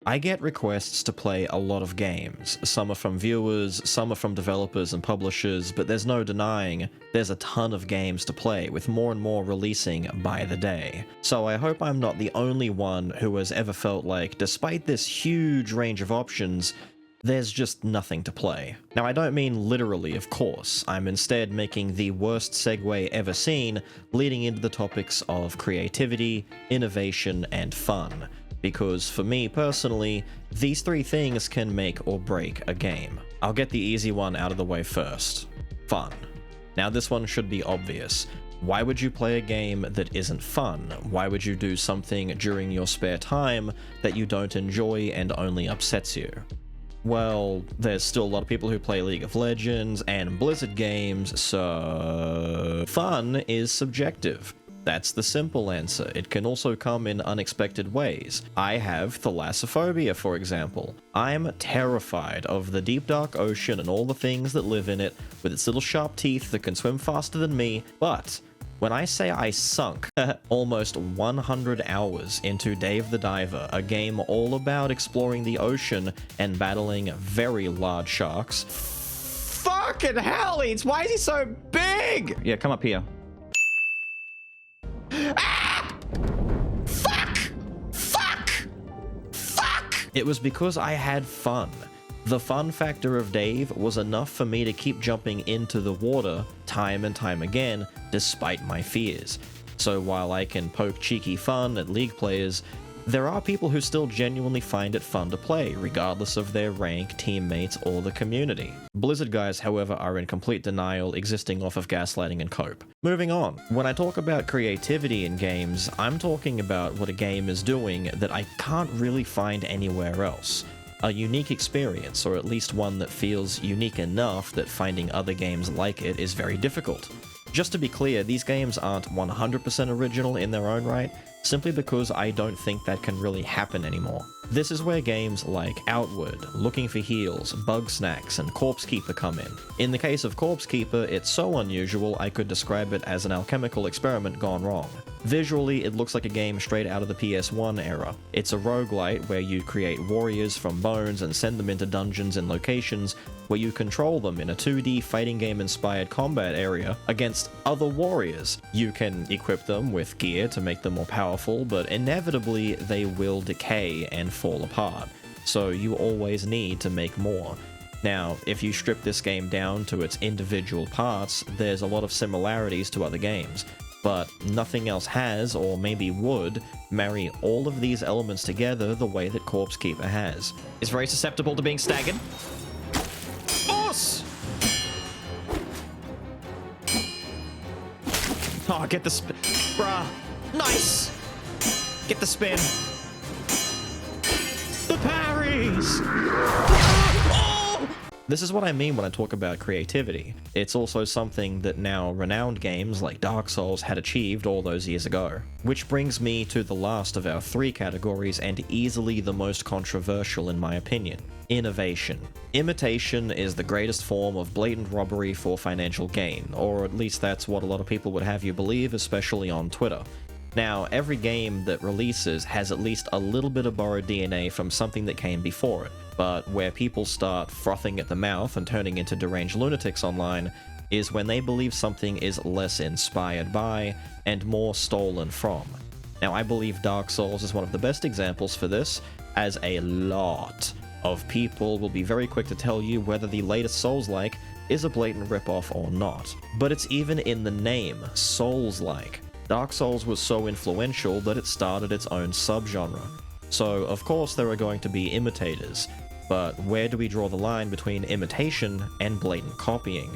I get requests to play a lot of games. Some are from viewers, some are from developers and publishers, but there's no denying there's a ton of games to play, with more and more releasing by the day. So I hope I'm not the only one who has ever felt like, despite this huge range of options, there's just nothing to play. Now, I don't mean literally, of course. I'm instead making the worst segue ever seen, leading into the topics of creativity, innovation, and fun. Because for me personally, these three things can make or break a game. I'll get the easy one out of the way first. Fun. Now, this one should be obvious. Why would you play a game that isn't fun? Why would you do something during your spare time that you don't enjoy and only upsets you? Well, there's still a lot of people who play League of Legends and Blizzard games, so fun is subjective. That's the simple answer. It can also come in unexpected ways. I have thalassophobia, for example. I'm terrified of the deep dark ocean and all the things that live in it, with its little sharp teeth that can swim faster than me, but when I say I sunk almost 100 hours into Dave the Diver, a game all about exploring the ocean and battling very large sharks. Fucking hell, why is he so big? Yeah, come up here. Ah! Fuck! Fuck! Fuck! It was because I had fun. The fun factor of Dave was enough for me to keep jumping into the water time and time again, despite my fears. So while I can poke cheeky fun at League players, there are people who still genuinely find it fun to play, regardless of their rank, teammates, or the community. Blizzard guys, however, are in complete denial, existing off of gaslighting and cope. Moving on. When I talk about creativity in games, I'm talking about what a game is doing that I can't really find anywhere else. A unique experience, or at least one that feels unique enough that finding other games like it is very difficult. Just to be clear, these games aren't 100% original in their own right, simply because I don't think that can really happen anymore. This is where games like Outward, Looking for Heals, Bug Snacks, and Corpse Keeper come in. In the case of Corpse Keeper, it's so unusual I could describe it as an alchemical experiment gone wrong. Visually, it looks like a game straight out of the PS1 era. It's a roguelite where you create warriors from bones and send them into dungeons and locations where you control them in a 2D fighting game inspired combat area against other warriors. You can equip them with gear to make them more powerful, but inevitably they will decay and fall apart, so you always need to make more. Now, if you strip this game down to its individual parts, there's a lot of similarities to other games, but nothing else has, or maybe would, marry all of these elements together the way that Corpse Keeper has. It's very susceptible to being staggered. Boss! Oh, get the spin. Bruh. Nice! Get the spin. The parries! Oh! This is what I mean when I talk about creativity. It's also something that now renowned games like Dark Souls had achieved all those years ago. Which brings me to the last of our three categories, and easily the most controversial in my opinion. Innovation. Imitation is the greatest form of blatant robbery for financial gain, or at least that's what a lot of people would have you believe, especially on Twitter. Now, every game that releases has at least a little bit of borrowed DNA from something that came before it, but where people start frothing at the mouth and turning into deranged lunatics online is when they believe something is less inspired by and more stolen from. Now, I believe Dark Souls is one of the best examples for this, as a lot of people will be very quick to tell you whether the latest Souls-like is a blatant ripoff or not. But it's even in the name, Souls-like. Dark Souls was so influential that it started its own subgenre. So, of course, there are going to be imitators, but where do we draw the line between imitation and blatant copying?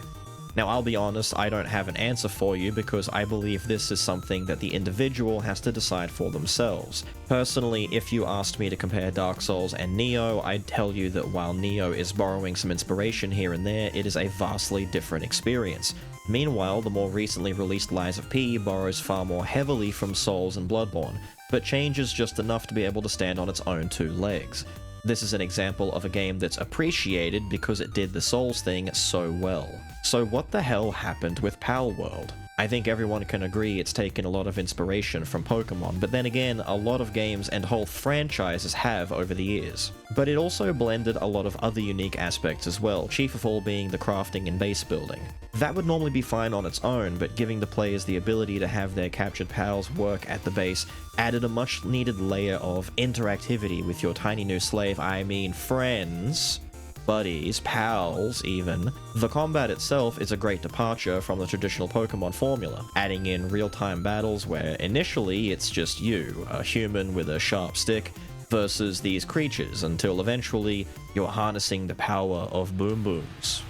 Now, I'll be honest, I don't have an answer for you because I believe this is something that the individual has to decide for themselves. Personally, if you asked me to compare Dark Souls and Nioh, I'd tell you that while Nioh is borrowing some inspiration here and there, it is a vastly different experience. Meanwhile, the more recently released Lies of P borrows far more heavily from Souls and Bloodborne, but changes just enough to be able to stand on its own two legs. This is an example of a game that's appreciated because it did the Souls thing so well. So what the hell happened with Palworld? I think everyone can agree it's taken a lot of inspiration from Pokemon, but then again, a lot of games and whole franchises have over the years. But it also blended a lot of other unique aspects as well, chief of all being the crafting and base building. That would normally be fine on its own, but giving the players the ability to have their captured pals work at the base added a much needed layer of interactivity with your tiny new slave, I mean friends, buddies, pals even. The combat itself is a great departure from the traditional Pokemon formula, adding in real-time battles where initially it's just you, a human with a sharp stick, versus these creatures, until eventually you're harnessing the power of Boom Booms.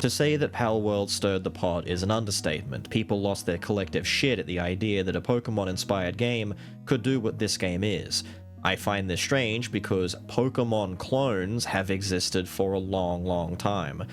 To say that Pal World stirred the pot is an understatement. People lost their collective shit at the idea that a Pokemon-inspired game could do what this game is. I find this strange because Pokemon clones have existed for a long time.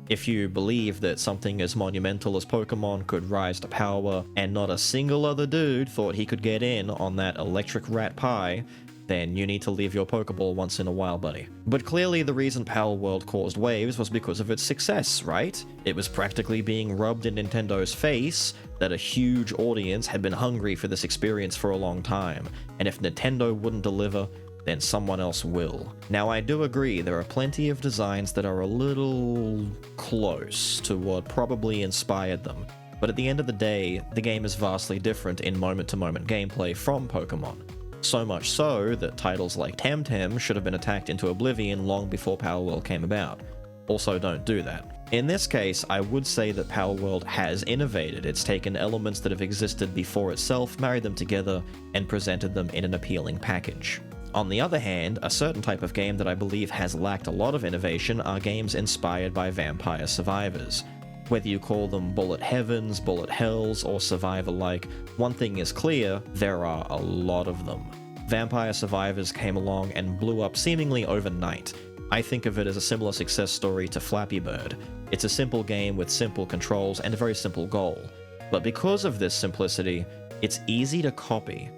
If you believe that something as monumental as Pokemon could rise to power, and not a single other dude thought he could get in on that electric rat pie, then you need to leave your Pokeball once in a while, buddy. But clearly the reason Pal World caused waves was because of its success, right? It was practically being rubbed in Nintendo's face that a huge audience had been hungry for this experience for a long time, and if Nintendo wouldn't deliver, then someone else will. Now, I do agree there are plenty of designs that are a little close to what probably inspired them, but at the end of the day, the game is vastly different in moment-to-moment gameplay from Pokemon. So much so that titles like Temtem should have been attacked into oblivion long before Pal World came about. Also, don't do that. In this case, I would say that Pal World has innovated. It's taken elements that have existed before itself, married them together, and presented them in an appealing package. On the other hand, a certain type of game that I believe has lacked a lot of innovation are games inspired by Vampire Survivors. Whether you call them bullet heavens, bullet hells, or survivor-like, one thing is clear, there are a lot of them. Vampire Survivors came along and blew up seemingly overnight. I think of it as a similar success story to Flappy Bird. It's a simple game with simple controls and a very simple goal. But because of this simplicity, it's easy to copy.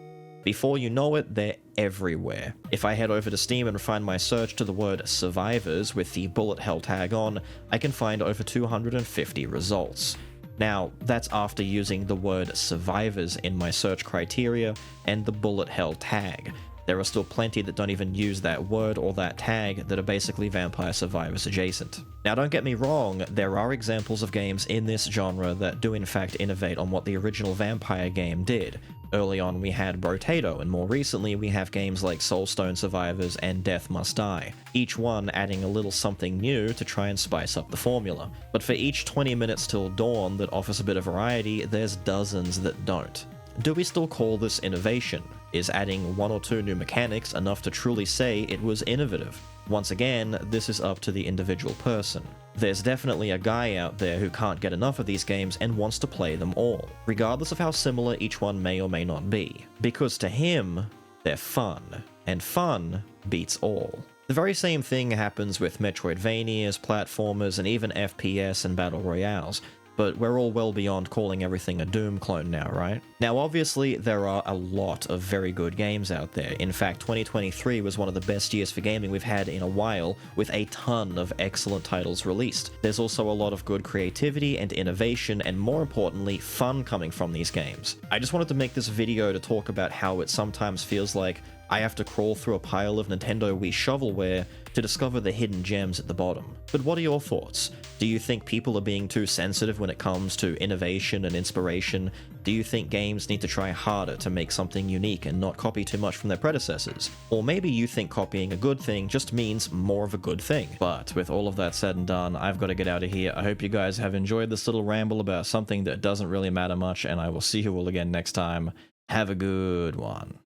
Before you know it, they're everywhere. If I head over to Steam and refine my search to the word survivors with the bullet hell tag on, I can find over 250 results. Now, that's after using the word survivors in my search criteria and the bullet hell tag. There are still plenty that don't even use that word or that tag that are basically Vampire Survivors adjacent. Now, don't get me wrong, there are examples of games in this genre that do in fact innovate on what the original Vampire game did. Early on we had Brotato, and more recently we have games like Soulstone Survivors and Death Must Die, each one adding a little something new to try and spice up the formula. But for each 20 minutes till dawn that offers a bit of variety, there's dozens that don't. Do we still call this innovation? Is adding one or two new mechanics enough to truly say it was innovative? Once again, this is up to the individual person. There's definitely a guy out there who can't get enough of these games and wants to play them all, regardless of how similar each one may or may not be. Because to him, they're fun, and fun beats all. The very same thing happens with Metroidvanias, platformers, and even FPS and Battle Royales. But we're all well beyond calling everything a Doom clone now, right? Now, obviously, there are a lot of very good games out there. In fact, 2023 was one of the best years for gaming we've had in a while, with a ton of excellent titles released. There's also a lot of good creativity and innovation, and more importantly, fun coming from these games. I just wanted to make this video to talk about how it sometimes feels like I have to crawl through a pile of Nintendo Wii shovelware to discover the hidden gems at the bottom. But what are your thoughts? Do you think people are being too sensitive when it comes to innovation and inspiration? Do you think games need to try harder to make something unique and not copy too much from their predecessors? Or maybe you think copying a good thing just means more of a good thing. But with all of that said and done, I've got to get out of here. I hope you guys have enjoyed this little ramble about something that doesn't really matter much, and I will see you all again next time. Have a good one.